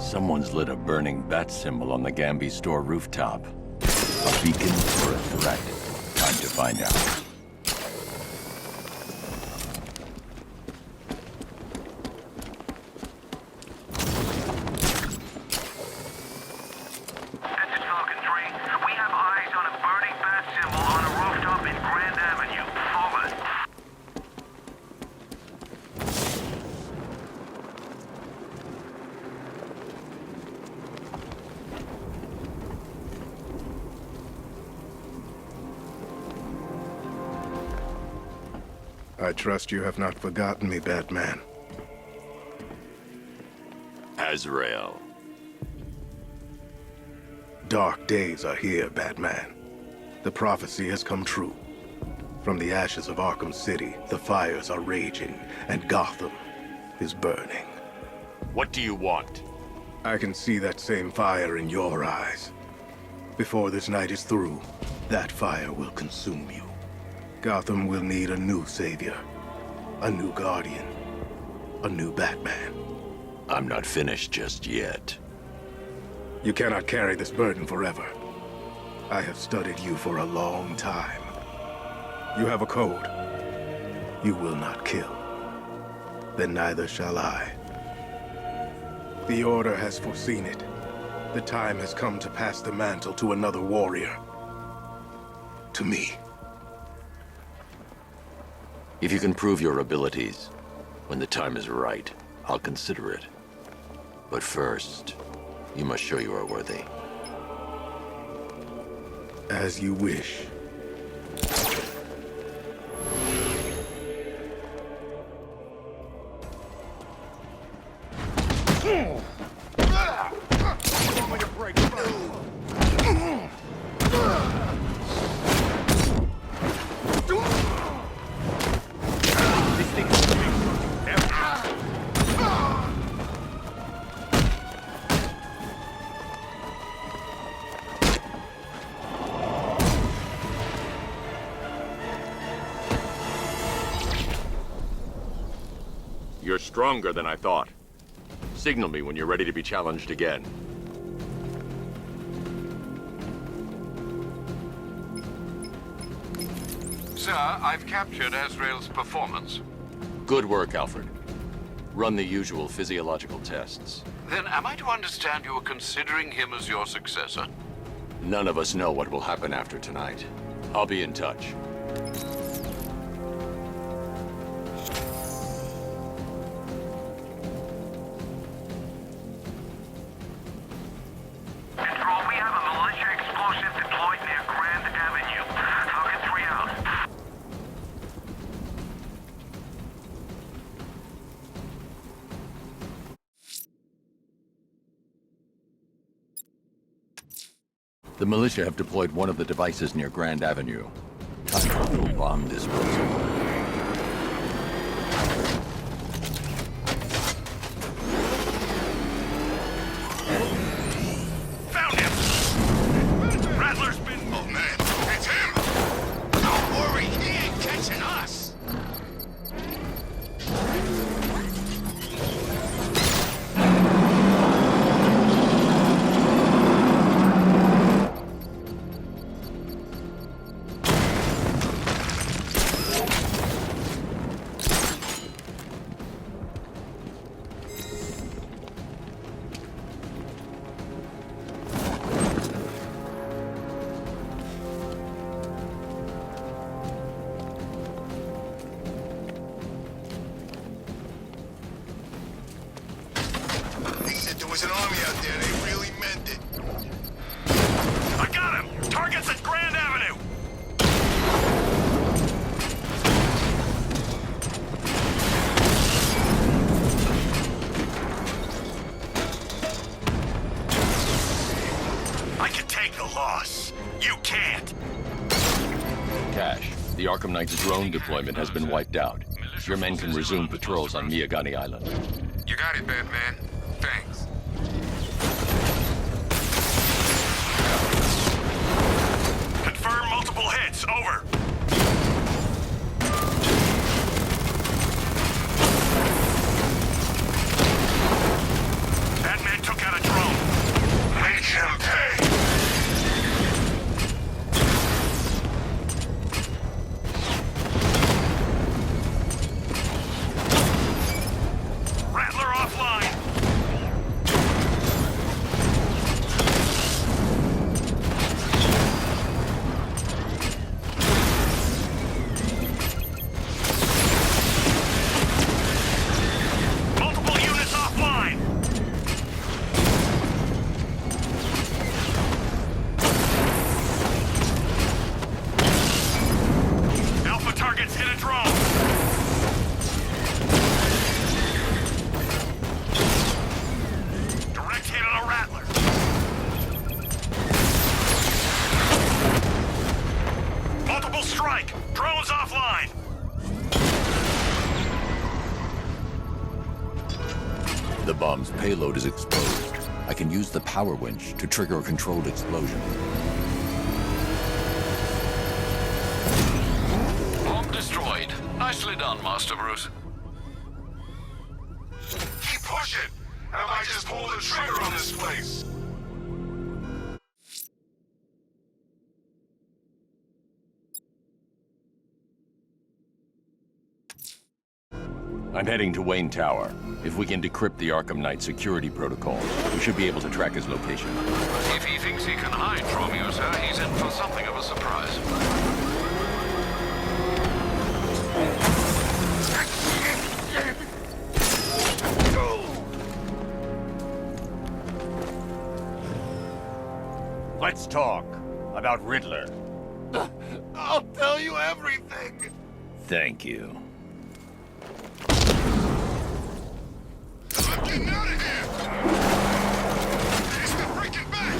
Someone's lit a burning bat symbol on the Gambi store rooftop. A beacon or a threat? Time to find out. I trust you have not forgotten me, Batman. Azrael. Dark days are here, Batman. The prophecy has come true. From the ashes of Arkham City, the fires are raging, and Gotham is burning. What do you want? I can see that same fire in your eyes. Before this night is through, that fire will consume you. Gotham will need a new savior, a new guardian, a new Batman. I'm not finished just yet. You cannot carry this burden forever. I have studied you for a long time. You have a code. You will not kill. Then neither shall I. The Order has foreseen it. The time has come to pass the mantle to another warrior. To me. If you can prove your abilities, when the time is right, I'll consider it. But first, you must show you are worthy. As you wish. You're stronger than I thought. Signal me when you're ready to be challenged again. Sir, I've captured Azrael's performance. Good work, Alfred. Run the usual physiological tests. Then am I to understand you are considering him as your successor? None of us know what will happen after tonight. I'll be in touch. Control, we have a militia explosive deployed near Grand Avenue. Falcon 3 out. The militia have deployed one of the devices near Grand Avenue. Time to bomb disposal. Found him! Rattler's been... Oh man, it's him! Don't worry, he ain't catching us! They said there was an army out there, they really meant it. I got him! Target's at Grand Avenue! I can take the loss. You can't. Cash, the Arkham Knight's drone deployment has been wiped out. Your men can resume patrols on Miyagani Island. You got it, Batman. Thanks. Confirm multiple hits. Over. Batman took out a bomb's payload is exposed, I can use the power winch to trigger a controlled explosion. Bomb destroyed. Nicely done, Master Bruce. Keep pushing, and I might just pull the trigger on this place. I'm heading to Wayne Tower. If we can decrypt the Arkham Knight security protocol, we should be able to track his location. If he thinks he can hide from you, sir, he's in for something of a surprise. Let's talk about Riddler. I'll tell you everything. Thank you. I'm getting out of here. It's the freaking back.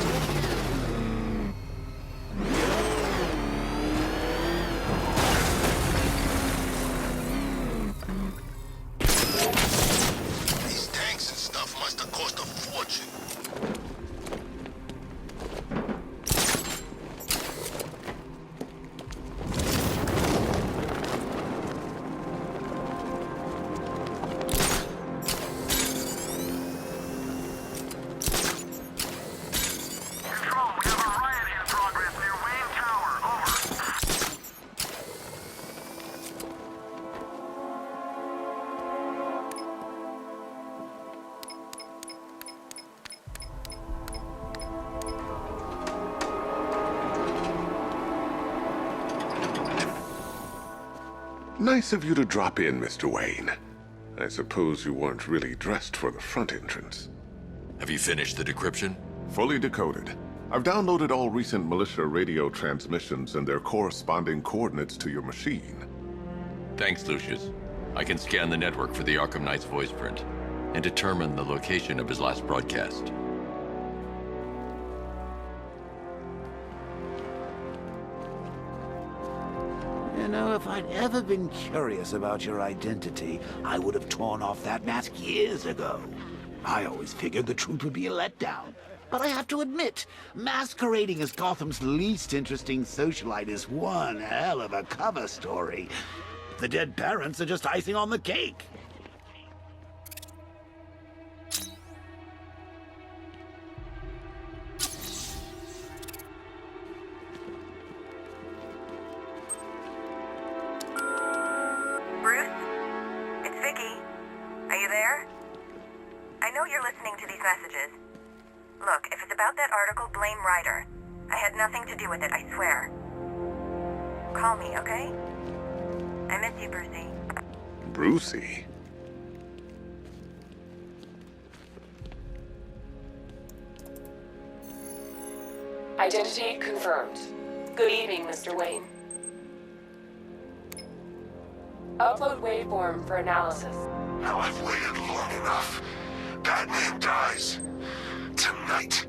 These tanks and stuff must have cost a fortune. Control, we have a riot in progress near Wayne Tower. Over. Nice of you to drop in, Mr. Wayne. I suppose you weren't really dressed for the front entrance. Have you finished the decryption? Fully decoded. I've downloaded all recent militia radio transmissions and their corresponding coordinates to your machine. Thanks, Lucius. I can scan the network for the Arkham Knight's voice print and determine the location of his last broadcast. You know, if I'd ever been curious about your identity, I would have torn off that mask years ago. I always figured the truth would be a letdown. But I have to admit, masquerading as Gotham's least interesting socialite is one hell of a cover story. The dead parents are just icing on the cake. Bruce? It's Vicky. Are you there? I know you're listening to these messages. Look, if it's about that article, blame Ryder. I had nothing to do with it, I swear. Call me, okay? I miss you, Brucey. Brucey? Identity confirmed. Good evening, Mr. Wayne. Upload waveform for analysis. Now I've waited long enough. Batman dies. Tonight.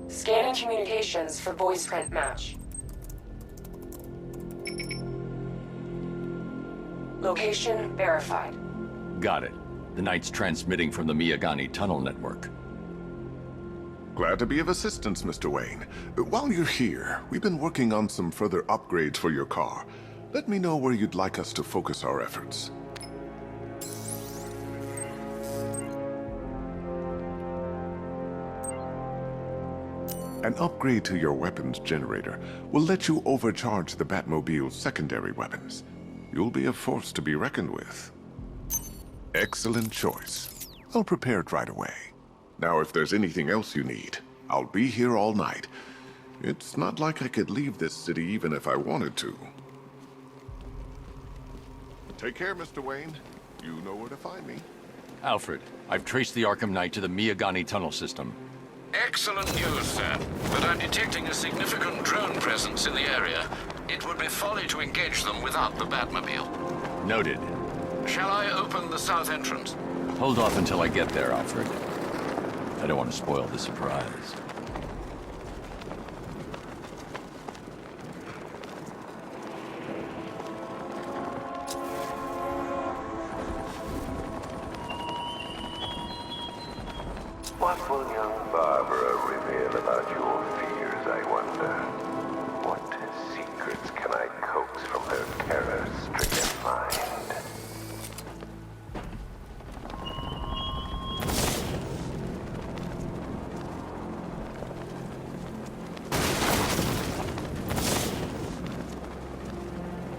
Scanning communications for voice print match. Location verified. Got it. The Knight's transmitting from the Miyagani tunnel network. Glad to be of assistance, Mr. Wayne. While you're here, we've been working on some further upgrades for your car. Let me know where you'd like us to focus our efforts. An upgrade to your weapons generator will let you overcharge the Batmobile's secondary weapons. You'll be a force to be reckoned with. Excellent choice. I'll prepare it right away. Now, if there's anything else you need, I'll be here all night. It's not like I could leave this city even if I wanted to. Take care, Mr. Wayne. You know where to find me. Alfred, I've traced the Arkham Knight to the Miyagani tunnel system. Excellent news, sir. But I'm detecting a significant drone presence in the area. It would be folly to engage them without the Batmobile. Noted. Shall I open the south entrance? Hold off until I get there, Alfred. I don't want to spoil the surprise. What will young Barbara reveal about your fears, I wonder? What secrets can I coax from her terror-stricken mind?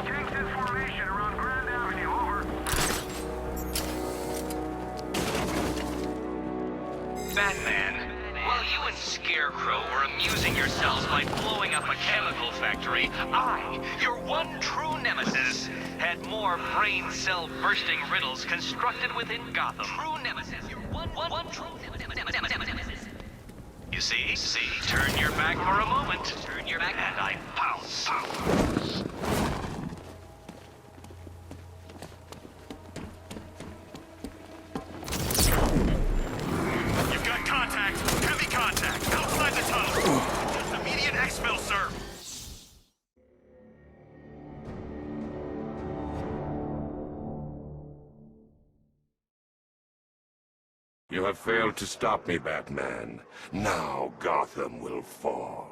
Kingston formation around Grand Avenue, over. Batman, while you and Scarecrow were amusing yourselves by blowing up a chemical factory, I, your one true nemesis, had more brain cell bursting riddles constructed within Gotham. True nemesis. Your one true nemesis. You see? Turn your back for a moment. Turn your back and I pounce. You've got contact. Heavy contact. Outside the tunnel. Just immediate exfil, sir. You have failed to stop me, Batman. Now Gotham will fall.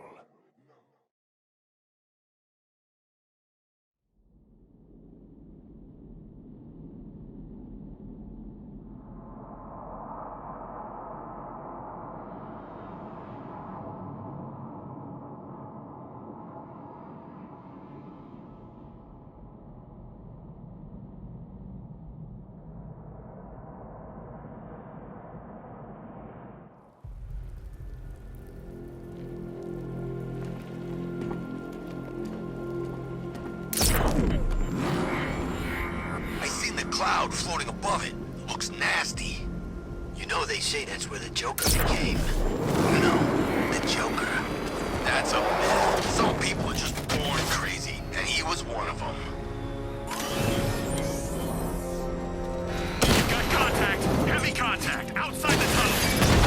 I seen the cloud floating above it. Looks nasty. You know they say that's where the Joker became. You know, the Joker. That's a myth. Some people are just born crazy, and he was one of them. You've got contact. Heavy contact. Outside the tunnel.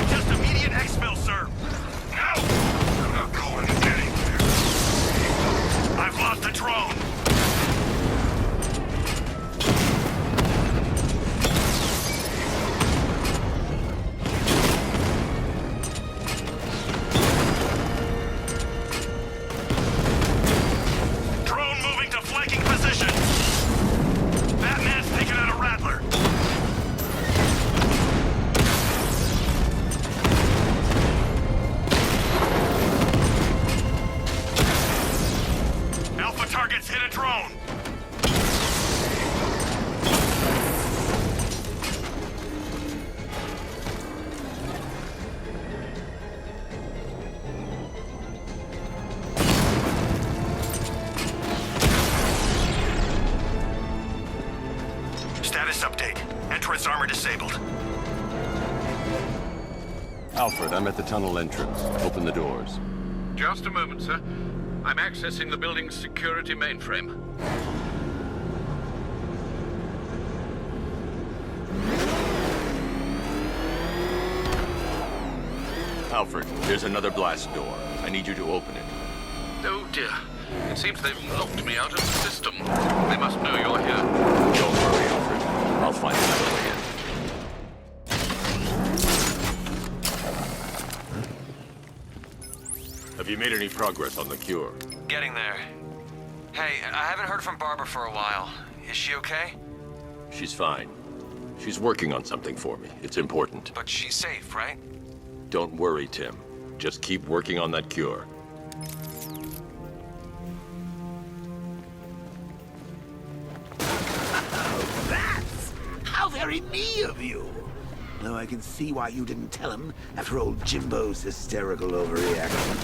Just immediate exfil, sir. No! I'm not going anywhere. I've lost the drone. Drone moving to flanking position. Batman's taking out a Rattler. Alpha targets hit a drone. Status update. Entrance armor disabled. Alfred, I'm at the tunnel entrance. Open the doors. Just a moment, sir. I'm accessing the building's security mainframe. Alfred, there's another blast door. I need you to open it. Oh dear. It seems they've locked me out of the system. They must know you're here. Don't worry, Alfred. I'll find another way in. Have you made any progress on the cure? Getting there. Hey, I haven't heard from Barbara for a while. Is she okay? She's fine. She's working on something for me. It's important. But she's safe, right? Don't worry, Tim. Just keep working on that cure. That's how very me of you. Though I can see why you didn't tell him after old Jimbo's hysterical overreaction.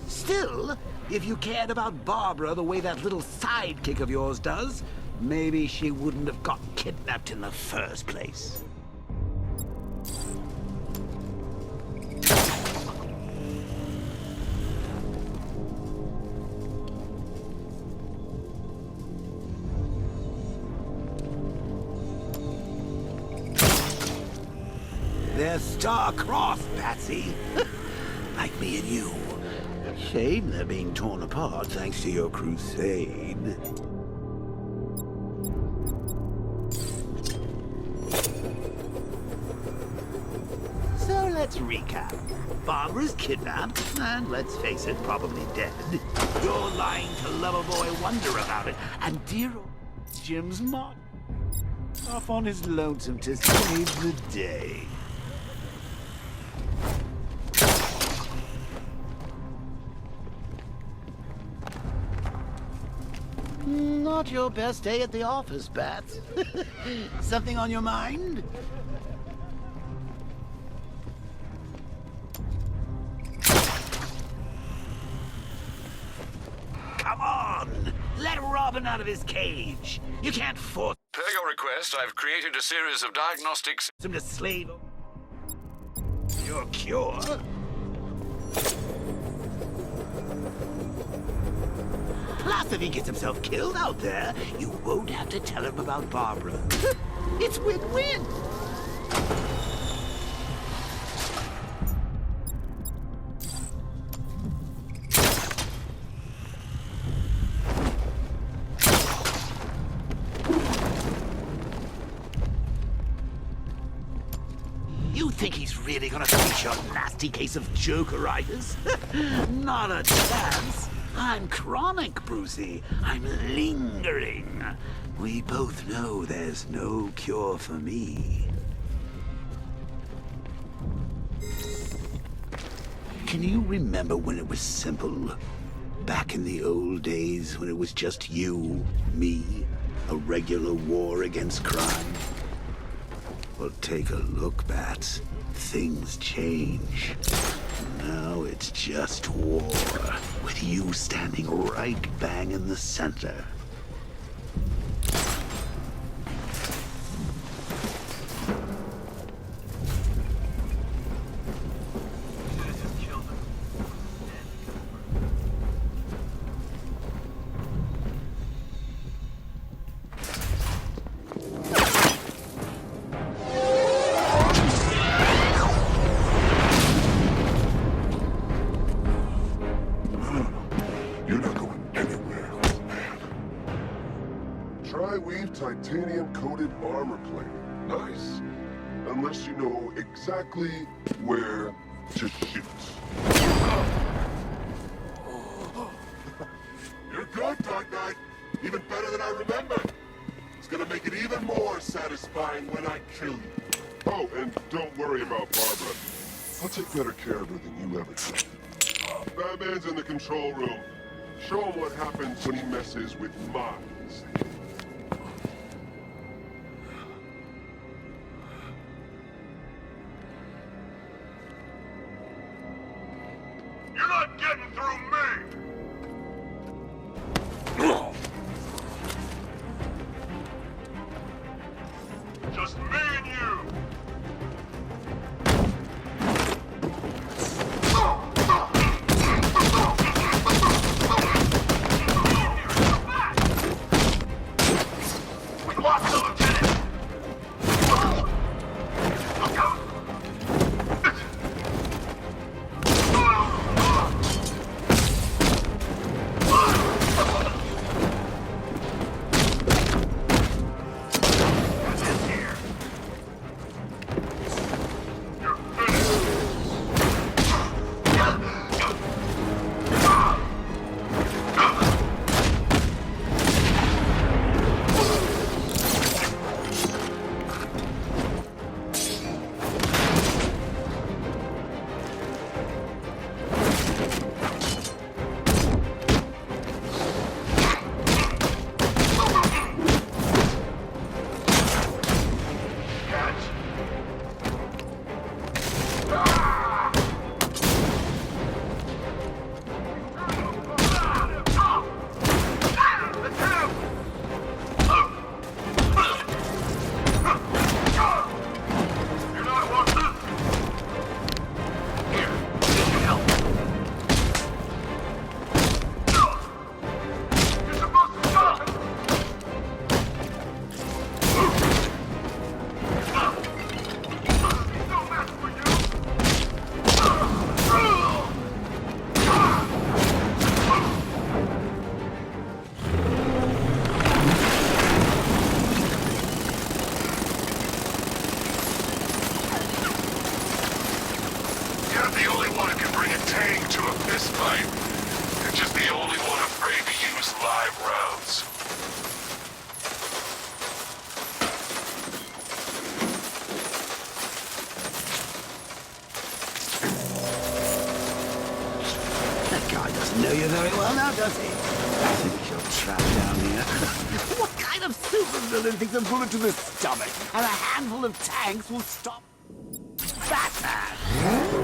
Still, if you cared about Barbara the way that little sidekick of yours does, maybe she wouldn't have got kidnapped in the first place. they're star-crossed, Patsy. Like me and you. Shame they're being torn apart thanks to your crusade. So let's recap. Barbara's kidnapped, and let's face it, probably dead. You're lying to Loverboy Wonder about it, and dear old Jim's mom off on his lonesome to save the day. Not your best day at the office, Bats. Something on your mind? Come on! Let Robin out of his cage! You can't force Per your request, I've created a series of diagnostics. him to slave your cure. Plus, if he gets himself killed out there, you won't have to tell him about Barbara. It's win-win! You think he's really gonna fix your nasty case of Jokeritis? Not a chance. I'm chronic, Brucey. I'm lingering. We both know there's no cure for me. Can you remember when it was simple? Back in the old days when it was just you, me, a regular war against crime? Well, take a look, Bats. Things change. Now it's just war, with you standing right bang in the center. Tri-weave titanium-coated armor plate. Nice. Unless you know exactly where to shoot. You're good, Dark Knight. Even better than I remembered. It's gonna make it even more satisfying when I kill you. Oh, and don't worry about Barbara. I'll take better care of her than you ever did. Batman's in the control room. Show him what happens when he messes with minds. You're not getting through me! Just me and you! well now, does he? I think you're trapped down here. What kind of supervillain thinks a bullet to the stomach and a handful of tanks will stop Batman?